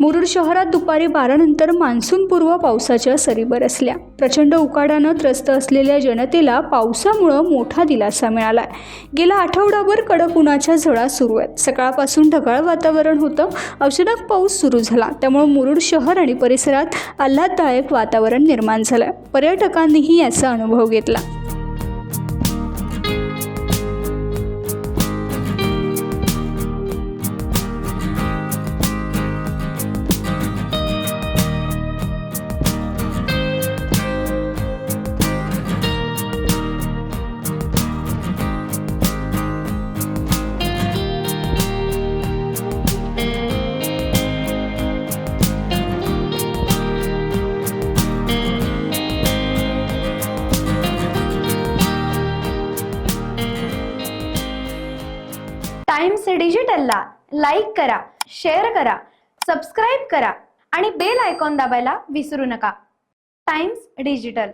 मुरुड शहरात दुपारी 12 नंतर मान्सूनपूर्व पावसाच्या सरी बरसल्या। प्रचंड उकाड्यानं त्रस्त असलेल्या जनतेला पावसामुळे मोठा दिलासा मिळाला। गेला आठवडाभर कडक उन्हाच्या झळा सुरू आहेत। सकाळपासून ढगाळ वातावरण होतं। अचानक पाऊस सुरू झाला, त्यामुळे मुरुड शहर आणि परिसरात आल्हाददायक वातावरण निर्माण झालं। पर्यटकांनीही याचा अनुभव घेतला। टाइम्स डिजिटलला लाईक करा, शेअर करा, सबस्क्राईब करा आणि बेल आयकॉन दाबायला विसरू नका। Times digital.